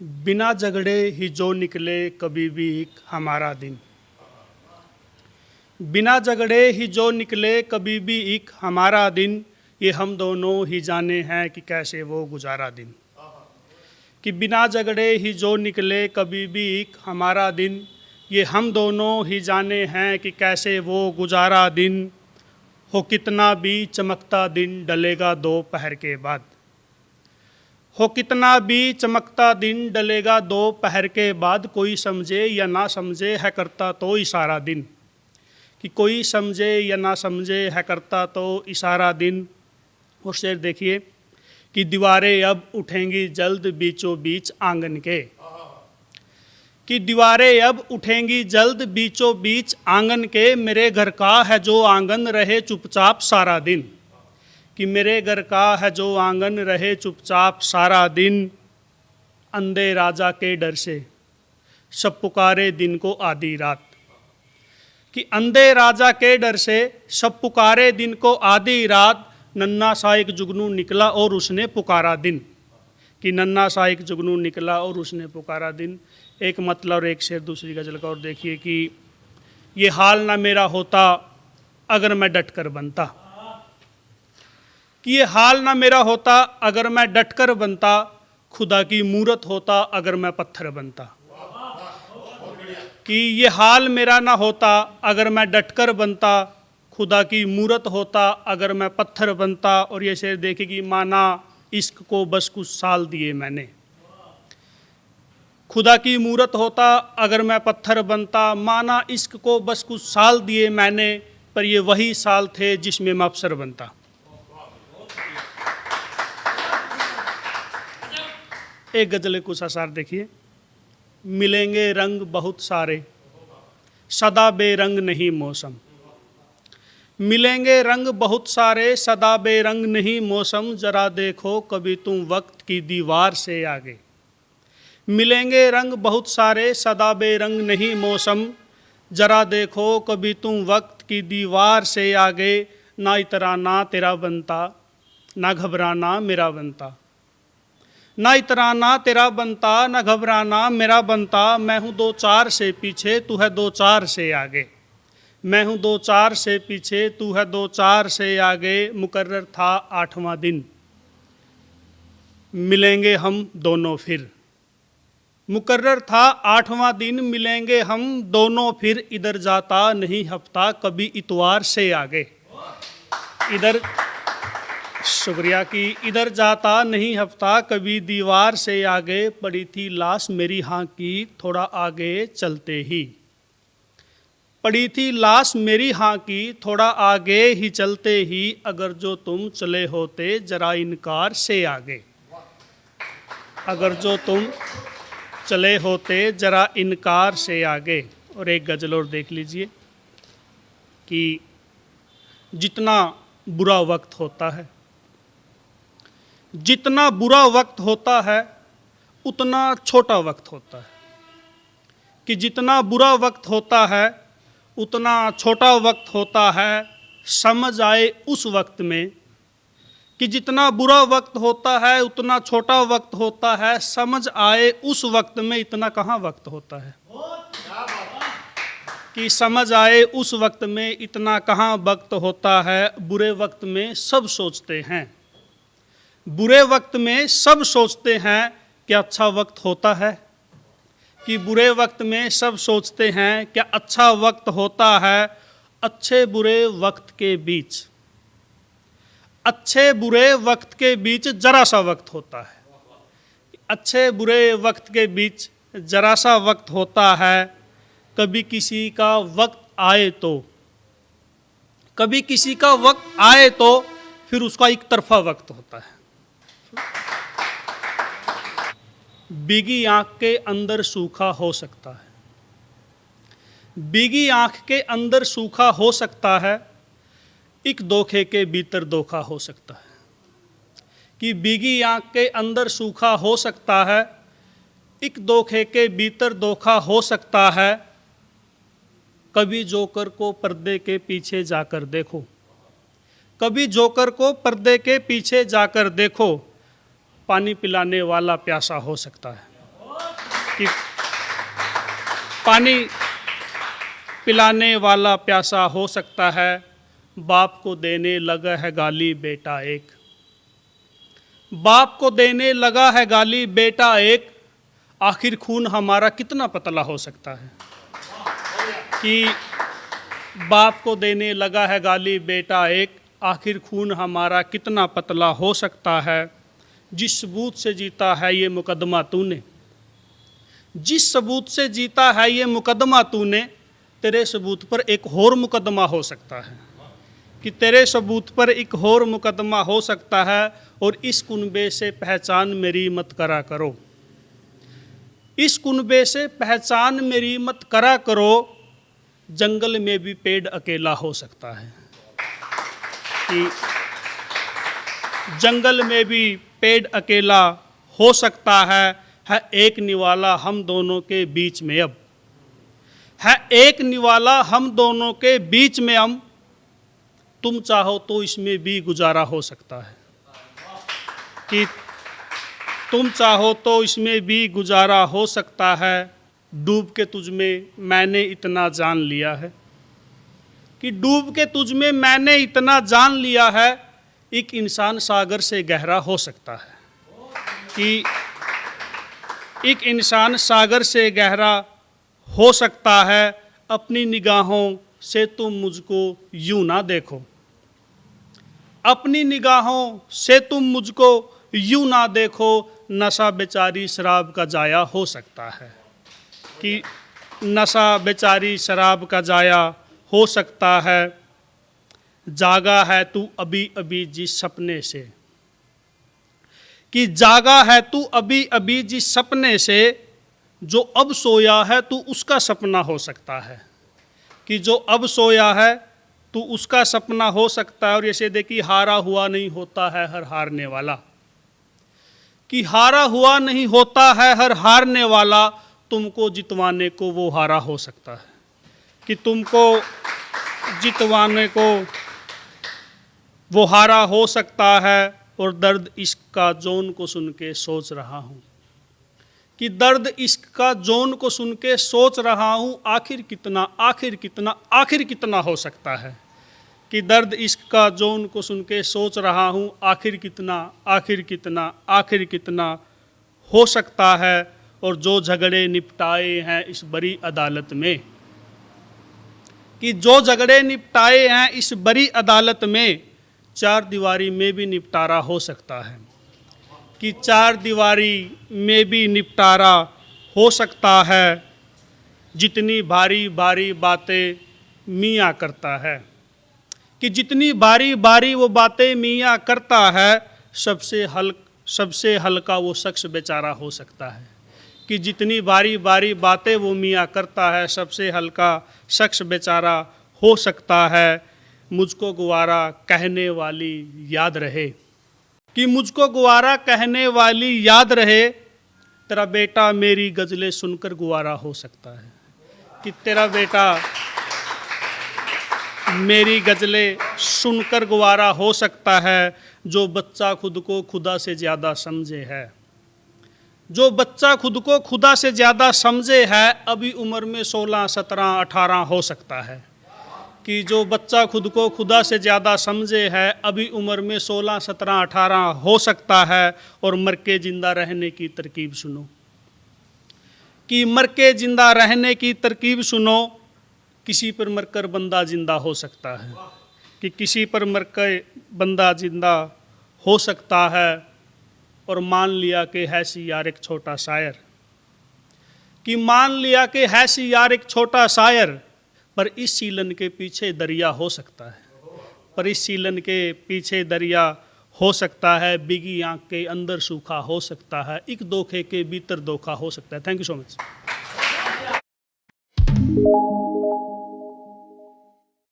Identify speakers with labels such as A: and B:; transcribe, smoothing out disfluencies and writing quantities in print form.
A: बिना झगड़े ही जो निकले कभी भी एक हमारा दिन। बिना झगड़े ही जो निकले कभी भी एक हमारा दिन, ये हम दोनों ही जाने हैं कि कैसे वो गुजारा दिन। कि बिना झगड़े ही जो निकले कभी भी एक हमारा दिन, ये हम दोनों ही जाने हैं कि कैसे वो गुजारा दिन। हो कितना भी चमकता दिन डलेगा दोपहर के बाद। हो कितना भी चमकता दिन डलेगा दोपहर के बाद। कोई समझे या ना समझे है करता तो इशारा दिन। कि कोई समझे या ना समझे है करता तो इशारा दिन। और शेर देखिए कि दीवारें अब उठेंगी जल्द बीचों बीच आंगन के। कि दीवारें अब उठेंगी जल्द बीचों बीच आंगन के। मेरे घर का है जो आंगन रहे चुपचाप सारा दिन। कि मेरे घर का है जो आंगन रहे चुपचाप सारा दिन। अंधे राजा के डर से सब पुकारे दिन को आधी रात। कि अंधे राजा के डर से सब पुकारे दिन को आधी रात। नन्हा सा एक जुगनू निकला और उसने पुकारा दिन। कि नन्हा सा एक जुगनू निकला और उसने पुकारा दिन। एक मतलब और एक शेर दूसरी गजल का और देखिए कि ये हाल ना मेरा होता अगर मैं डट कर बनता। कि ये हाल ना मेरा होता अगर मैं डट कर बनता। खुदा की मूरत होता अगर मैं पत्थर बनता। कि ये हाल मेरा ना होता अगर मैं डट कर बनता। खुदा की मूरत होता अगर मैं पत्थर बनता। और ये शेर देखे कि माना इश्क को बस कुछ साल दिए मैंने। खुदा की मूरत होता अगर मैं पत्थर बनता। माना इश्क को बस कुछ साल दिए मैंने, पर ये वही साल थे जिसमें मैं अफसर बनता। एक गजल कुछ आसार देखिए। मिलेंगे रंग बहुत सारे सदा बेरंग नहीं मौसम। मिलेंगे रंग बहुत सारे सदा बेरंग नहीं मौसम। जरा देखो कभी तुम वक्त की दीवार से आगे। मिलेंगे रंग बहुत सारे सदा बेरंग नहीं मौसम। जरा देखो कभी तुम वक्त की दीवार से आगे। ना इतराना तेरा बनता ना घबराना मेरा बनता। ना इतराना तेरा बनता ना घबराना मेरा बनता। मैं हूँ दो चार से पीछे तू है दो चार से आगे। मैं हूँ दो चार से पीछे तू है दो चार से आगे। मुकर्रर था 8वां दिन मिलेंगे हम दोनों फिर। मुकर्रर था 8वां दिन मिलेंगे हम दोनों फिर। इधर जाता नहीं हफ्ता कभी इतवार से आगे। इधर शुक्रिया कि इधर जाता नहीं हफ्ता कभी दीवार से आगे। पड़ी थी लाश मेरी हाँ की थोड़ा आगे चलते ही। पड़ी थी लाश मेरी हाँ की थोड़ा आगे ही चलते ही। अगर जो तुम चले होते जरा इनकार से आगे। अगर जो तुम चले होते जरा इनकार से आगे। और एक गजल और देख लीजिए कि जितना बुरा वक्त होता है, जितना बुरा वक्त होता है उतना छोटा वक्त होता है। कि जितना बुरा वक्त होता है उतना छोटा वक्त होता है। समझ आए उस वक्त में। कि जितना बुरा वक्त होता है उतना छोटा वक्त होता है। समझ आए उस वक्त में इतना कहाँ वक्त होता है। कि समझ आए उस वक्त में इतना कहाँ वक्त होता है। बुरे वक्त में सब सोचते हैं। बुरे वक्त में सब सोचते हैं क्या अच्छा वक्त होता है। कि बुरे वक्त में सब सोचते हैं क्या अच्छा वक्त होता है। अच्छे बुरे वक्त के बीच, अच्छे बुरे वक्त के बीच जरा सा वक्त होता है। अच्छे बुरे वक्त के बीच जरा सा वक्त होता है। कभी किसी का वक्त आए तो, कभी किसी का वक्त आए तो फिर उसका एक तरफा वक्त होता है। भीगी आंख के अंदर सूखा हो सकता है। भीगी आंख के अंदर सूखा हो सकता है। एक धोखे के भीतर धोखा हो सकता है। कि भीगी आंख के अंदर सूखा हो सकता है। एक धोखे के भीतर धोखा हो सकता है। कभी जोकर को पर्दे के पीछे जाकर देखो। कभी जोकर को पर्दे के पीछे जाकर देखो। पानी पिलाने वाला प्यासा हो सकता है। कि पानी पिलाने वाला प्यासा हो सकता है, बाप को देने लगा है गाली बेटा एक। बाप को देने लगा है गाली बेटा एक, आखिर खून हमारा कितना पतला हो सकता है। कि बाप को देने लगा है गाली बेटा एक, आखिर खून हमारा कितना पतला हो सकता है। जिस सबूत से जीता है ये मुकदमा तूने, जिस सबूत से जीता है ये मुकदमा तूने, तेरे सबूत पर एक और मुकदमा हो सकता है। कि तेरे सबूत पर एक और मुकदमा हो सकता है। और इस कुनबे से पहचान मेरी मत करा करो, इस कुनबे से पहचान मेरी मत करा करो, जंगल में भी पेड़ अकेला हो सकता है। कि जंगल में भी पेड़ अकेला हो सकता है एक निवाला हम दोनों के बीच में अब, है एक निवाला हम दोनों के बीच में हम, तुम चाहो तो इसमें भी गुजारा हो सकता है। कि तुम चाहो तो इसमें भी गुजारा हो सकता है, डूब के तुझ में मैंने इतना जान लिया है। कि डूब के तुझ में मैंने इतना जान लिया है, एक इंसान सागर से गहरा हो सकता है। कि एक इंसान सागर से गहरा हो सकता है, अपनी निगाहों से तुम मुझको यूं ना देखो, अपनी निगाहों से तुम मुझको यूं ना देखो, नशा बेचारी शराब का जाया हो सकता है। कि नशा बेचारी शराब का जाया हो सकता है, जागा है तू अभी अभी जिस सपने से। कि जागा है तू अभी अभी जिस सपने से, जो अब सोया है तू उसका सपना हो सकता है। कि जो अब सोया है तू उसका सपना हो सकता है। और जैसे देखिए, हारा हुआ नहीं होता है हर हारने वाला। कि हारा हुआ नहीं होता है हर हारने वाला, तुमको जितवाने को वो हारा हो सकता है। कि तुमको जितवाने को वो हारा हो सकता है। और दर्द इश्क का जौन को सुन के सोच रहा हूँ, कि दर्द इश्क का जौन को सुन के सोच रहा हूँ, आखिर कितना आखिर कितना आखिर कितना हो सकता है। कि दर्द इश्क का जौन को सुन के सोच रहा हूँ, आखिर कितना आखिर कितना आखिर कितना हो सकता है। और जो झगड़े निपटाए हैं इस बड़ी अदालत में, कि जो झगड़े निपटाए हैं इस बड़ी अदालत में, चार दीवारी में भी निपटारा हो सकता है। कि चार दीवारी में भी निपटारा हो सकता है, जितनी भारी भारी बातें मियाँ करता है। कि जितनी भारी भारी वो बातें मियाँ करता है, सबसे हल्का वो शख्स बेचारा हो सकता है। कि जितनी भारी भारी बातें वो मियाँ करता है, सबसे हल्का शख्स बेचारा हो सकता है। मुझको गुवारा कहने वाली याद रहे, कि मुझको गुवारा कहने वाली याद रहे, तेरा बेटा मेरी गज़लें सुनकर गुवारा हो सकता है। कि तेरा बेटा मेरी गज़लें सुनकर गुवारा हो सकता है, जो बच्चा खुद को खुदा से ज़्यादा समझे है। जो बच्चा खुद को खुदा से ज़्यादा समझे है, अभी उम्र में 16, 17, 18 हो सकता है। कि जो बच्चा खुद को खुदा से ज़्यादा समझे है, अभी उम्र में 16, 17, 18 हो सकता है। और मर के ज़िंदा रहने की तरकीब सुनो, कि मर के ज़िंदा रहने की तरकीब सुनो, किसी पर मरकर बंदा ज़िंदा हो सकता है। कि किसी पर मरकर बंदा ज़िंदा हो सकता है। और मान लिया कि है सी यार एक छोटा शायर, कि मान लिया कि है सी यार एक छोटा शायर, पर इस सीलन के पीछे दरिया हो सकता है। पर इस सीलन के पीछे दरिया हो सकता है, बिगी आँख के अंदर सूखा हो सकता है, एक धोखे के भीतर धोखा हो सकता है। Thank you so much.